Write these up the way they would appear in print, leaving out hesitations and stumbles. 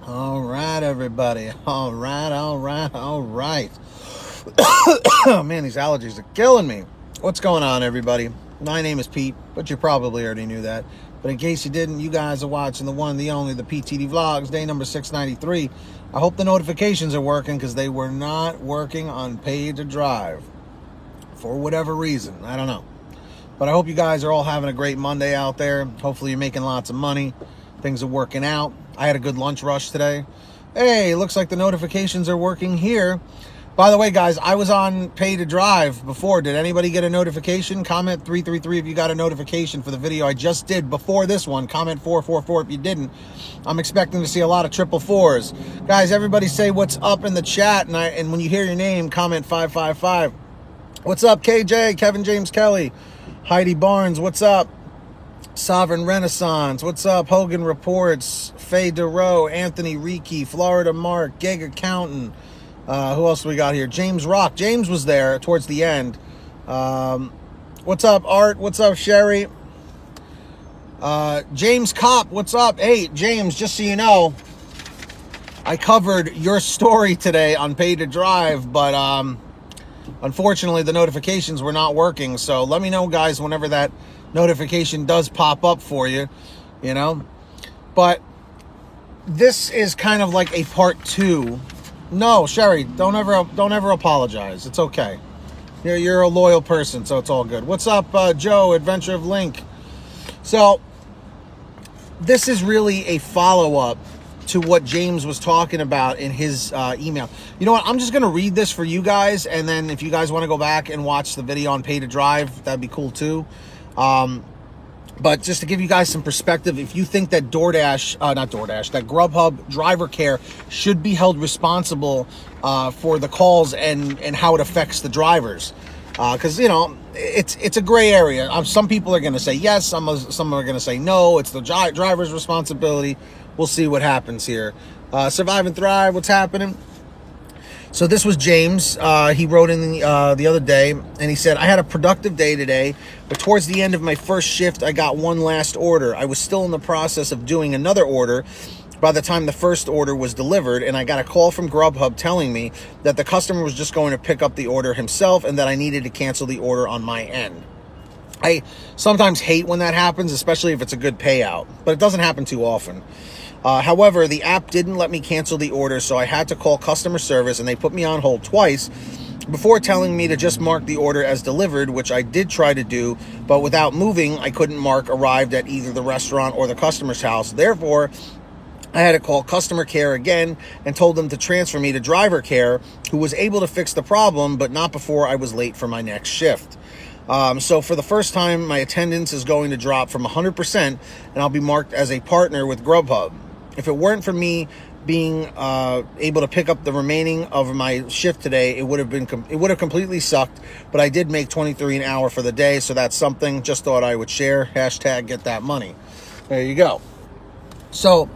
All right, everybody. All right. Oh, man, these allergies are killing me. What's going on, everybody? My name is Pete, but you probably already knew that. But in case you didn't, you guys are watching the one, the only, the PTD Vlogs, day number 693. I hope the notifications are working because they were not working on Pay to Drive. For whatever reason. I don't know. But I hope you guys are all having a great Monday out there. Hopefully you're making lots of money. Things are working out. I had a good lunch rush today. Hey, looks like the notifications are working here. By the way, guys, I was on Pay to Drive before. Did anybody get a notification? Comment 333 if you got a notification for the video I just did before this one. Comment 444 if you didn't. I'm expecting to see a lot of 444s. Guys, everybody say what's up in the chat. And when you hear your name, comment 555. What's up, KJ? Kevin James Kelly. Heidi Barnes, what's up? Sovereign Renaissance, what's up? Hogan Reports, Faye DeRoe, Anthony Ricci, Florida Mark, Gig Accountant. Who else we got here? James Rock. James was there towards the end. What's up, Art? What's up, Sherry? James Kopp, what's up? Hey, James, just so you know, I covered your story today on Pay to Drive, but unfortunately the notifications were not working. So let me know, guys, whenever that notification does pop up for you, you know. But this is kind of like a part two. No, Sherry, don't ever apologize. It's okay. You're a loyal person, so it's all good. What's up, Joe, Adventure of Link? So this is really a follow-up to what James was talking about in his email. You know what? I'm just going to read this for you guys, and then if you guys want to go back and watch the video on Pay to Drive, that'd be cool too. But just to give you guys some perspective, if you think that that Grubhub driver care should be held responsible for the calls and how it affects the drivers, because you know it's a gray area. Some people are going to say yes, some are going to say no. It's the driver's responsibility. We'll see what happens here. Survive and Thrive. What's happening? So this was James. He wrote in the other day, and he said, I had a productive day today, but towards the end of my first shift, I got one last order. I was still in the process of doing another order by the time the first order was delivered, and I got a call from Grubhub telling me that the customer was just going to pick up the order himself and that I needed to cancel the order on my end. I sometimes hate when that happens, especially if it's a good payout, but it doesn't happen too often. However, the app didn't let me cancel the order, so I had to call customer service, and they put me on hold twice before telling me to just mark the order as delivered, which I did try to do, but without moving, I couldn't mark arrived at either the restaurant or the customer's house. Therefore, I had to call customer care again and told them to transfer me to driver care, who was able to fix the problem, but not before I was late for my next shift. So for the first time, my attendance is going to drop from 100%, and I'll be marked as a partner with Grubhub. If it weren't for me being able to pick up the remaining of my shift today, it would have completely sucked. But I did make $23 an hour for the day, so that's something. Just thought I would share. Hashtag get that money. There you go. So,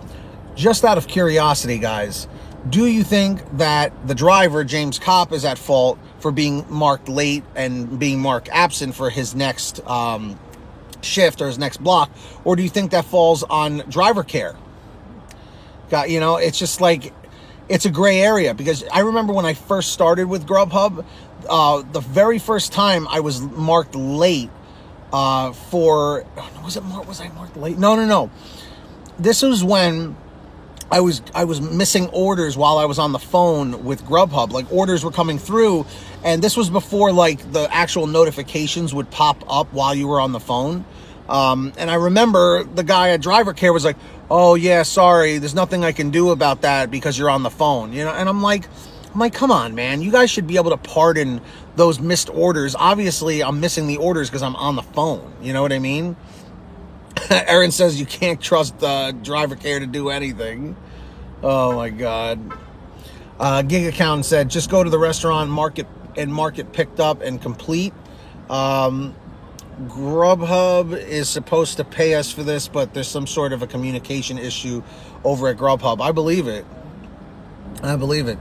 just out of curiosity, guys, do you think that the driver, James Kopp, is at fault for being marked late and being marked absent for his next shift or his next block, or do you think that falls on driver care? You know, it's just like, it's a gray area, because I remember when I first started with Grubhub, the very first time I was marked late was I marked late? No. This was when I was missing orders while I was on the phone with Grubhub. Like, orders were coming through, and this was before like the actual notifications would pop up while you were on the phone. And I remember the guy at driver care was like, oh yeah, sorry, there's nothing I can do about that because you're on the phone, you know? And I'm like, come on, man, you guys should be able to pardon those missed orders. Obviously, I'm missing the orders because I'm on the phone. You know what I mean? Aaron says you can't trust driver care to do anything. Oh my God. Gig Accountant said, just go to the restaurant, mark it picked up and complete. Grubhub is supposed to pay us for this, but there's some sort of a communication issue over at Grubhub. I believe it.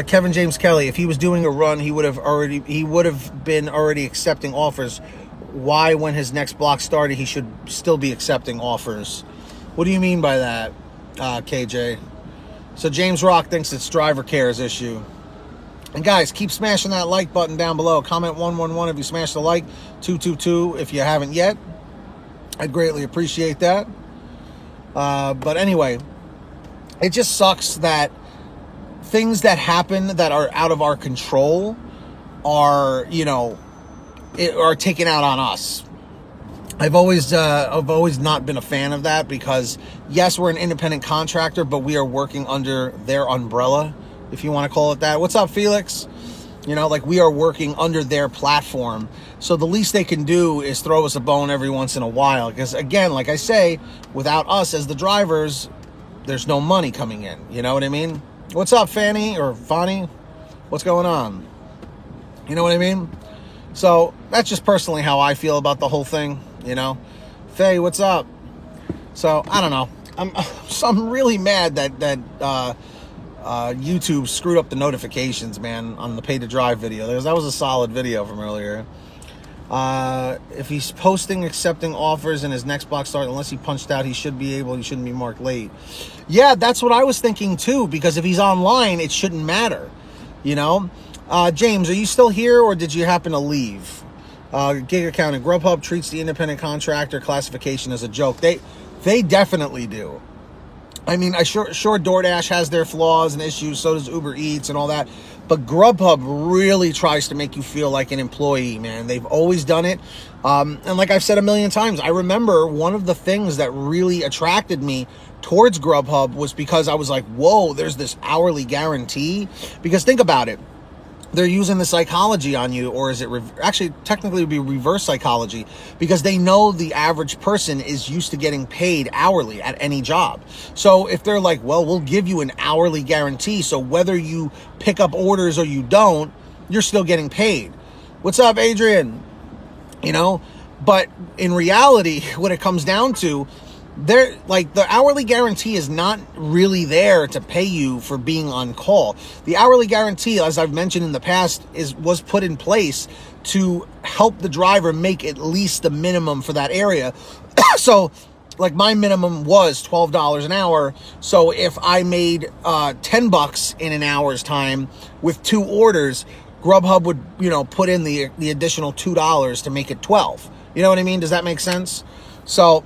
Kevin James Kelly, if he was doing a run, he would have been already accepting offers. Why, when his next block started, he should still be accepting offers? What do you mean by that, KJ? So James Rock thinks it's driver care's issue. And guys, keep smashing that like button down below. Comment 111 if you smashed the like. 222 if you haven't yet. I'd greatly appreciate that. But anyway, it just sucks that things that happen that are out of our control are, are taken out on us. I've always not been a fan of that because, yes, we're an independent contractor, but we are working under their umbrella, if you want to call it that. What's up, Felix? We are working under their platform. So the least they can do is throw us a bone every once in a while. Because, again, like I say, without us as the drivers, there's no money coming in. You know what I mean? What's up, Fanny or Fonny? What's going on? You know what I mean? So that's just personally how I feel about the whole thing. Faye, what's up? So I don't know. I'm really mad that YouTube screwed up the notifications, man, on the pay to drive video. That was a solid video from earlier. If he's posting accepting offers in his next box start, unless he punched out, he shouldn't be marked late. Yeah, that's what I was thinking too, because if he's online, it shouldn't matter. James, are you still here or did you happen to leave? Gig account and Grubhub treats the independent contractor classification as a joke. They definitely do. I mean, sure DoorDash has their flaws and issues, so does Uber Eats and all that. But Grubhub really tries to make you feel like an employee, man. They've always done it. And like I've said a million times, I remember one of the things that really attracted me towards Grubhub was because I was like, whoa, there's this hourly guarantee. Because think about it. They're using the psychology on you, or is it actually technically it would be reverse psychology, because they know the average person is used to getting paid hourly at any job. So if they're like, well, we'll give you an hourly guarantee, so whether you pick up orders or you don't, you're still getting paid. What's up, Adrian? But in reality, what it comes down to, the hourly guarantee is not really there to pay you for being on call. The hourly guarantee, as I've mentioned in the past, was put in place to help the driver make at least the minimum for that area. So, my minimum was $12 an hour. So if I made $10 in an hour's time with 2 orders, Grubhub would, put in the additional $2 to make it $12. You know what I mean? Does that make sense? So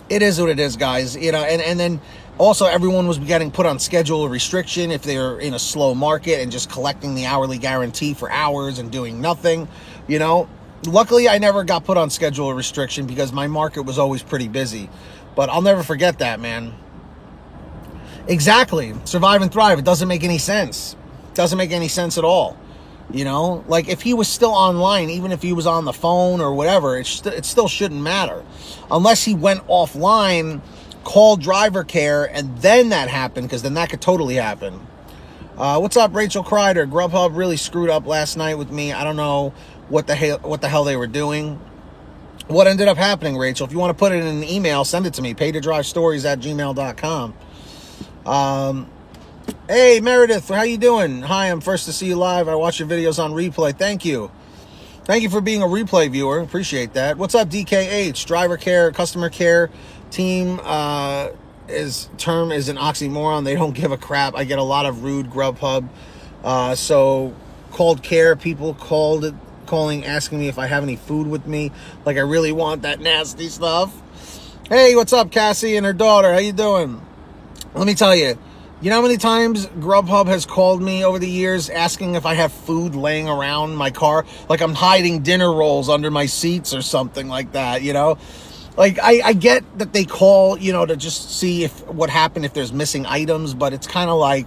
it is what it is, guys. And then also everyone was getting put on schedule restriction if they're in a slow market and just collecting the hourly guarantee for hours and doing nothing. Luckily, I never got put on schedule restriction because my market was always pretty busy. But I'll never forget that, man. Exactly. Survive and thrive. It doesn't make any sense. It doesn't make any sense at all. If he was still online, even if he was on the phone or whatever, it still shouldn't matter. Unless he went offline, called driver care, and then that happened, because then that could totally happen. What's up, Rachel Kreider? Grubhub really screwed up last night with me. I don't know what the hell they were doing. What ended up happening, Rachel? If you want to put it in an email, send it to me. paytodrivestories@gmail.com. Hey, Meredith, how you doing? Hi, I'm first to see you live. I watch your videos on replay. Thank you. Thank you for being a replay viewer. Appreciate that. What's up, DKH? Driver care, customer care team is an oxymoron. They don't give a crap. I get a lot of rude Grubhub. So called care, people calling, asking me if I have any food with me. Like I really want that nasty stuff. Hey, what's up, Cassie and her daughter? How you doing? Let me tell you. You know how many times Grubhub has called me over the years asking if I have food laying around my car? Like I'm hiding dinner rolls under my seats or something like that, I get that they call, to just see what happened if there's missing items, but it's kind of like,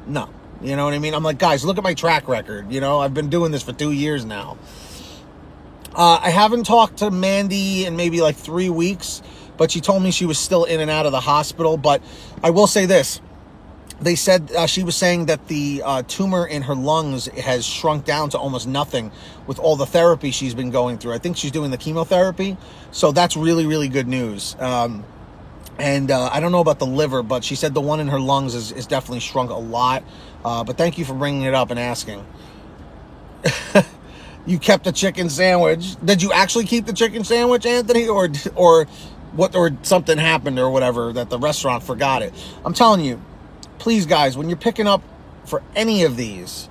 no. You know what I mean? I'm like, guys, look at my track record. I've been doing this for 2 years now. I haven't talked to Mandy in maybe 3 weeks, but she told me she was still in and out of the hospital. But I will say this. They said she was saying that the tumor in her lungs has shrunk down to almost nothing with all the therapy she's been going through. I think she's doing the chemotherapy. So that's really, really good news. And I don't know about the liver, but she said the one in her lungs is definitely shrunk a lot. But thank you for bringing it up and asking. You kept a chicken sandwich. Did you actually keep the chicken sandwich, Anthony? Or something happened or whatever that the restaurant forgot it? I'm telling you. please, guys, when you're picking up for any of these,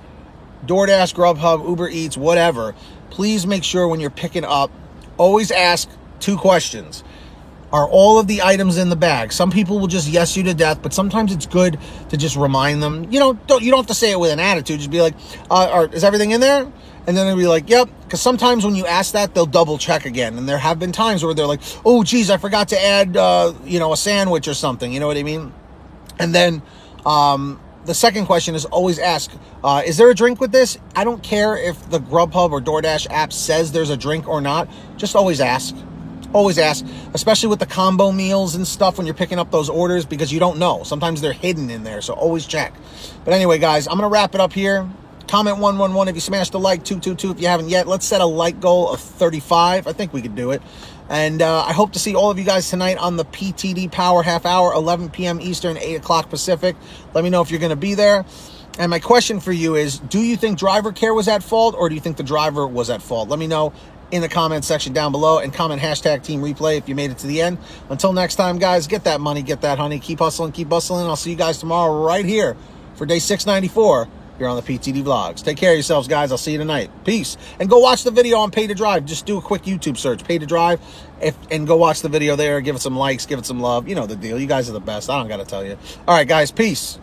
DoorDash, Grubhub, Uber Eats, whatever, please make sure when you're picking up, always ask 2 questions. Are all of the items in the bag? Some people will just yes you to death, but sometimes it's good to just remind them. You don't have to say it with an attitude. Just be like, is everything in there? And then they'll be like, yep. Because sometimes when you ask that, they'll double check again. And there have been times where they're like, oh, geez, I forgot to add, a sandwich or something. You know what I mean? And then the second question is always ask, is there a drink with this? I don't care if the Grubhub or DoorDash app says there's a drink or not. Just always ask. Always ask, especially with the combo meals and stuff when you're picking up those orders, because you don't know. Sometimes they're hidden in there, so always check. But anyway, guys, I'm going to wrap it up here. Comment 111 if you smashed the like, 222 if you haven't yet. Let's set a like goal of 35. I think we could do it. And I hope to see all of you guys tonight on the PTD Power Half Hour, 11 p.m. Eastern, 8 o'clock Pacific. Let me know if you're going to be there. And my question for you is, do you think driver care was at fault, or do you think the driver was at fault? Let me know in the comment section down below, and comment hashtag Team Replay if you made it to the end. Until next time, guys, get that money, get that honey, keep hustling, keep bustling. I'll see you guys tomorrow right here for day 694 here on the PTD Vlogs. Take care of yourselves, guys. I'll see you tonight. Peace. And go watch the video on Pay to Drive. Just do a quick YouTube search, Pay to Drive, and go watch the video there. Give it some likes, give it some love. You know the deal. You guys are the best. I don't got to tell you. All right, guys. Peace.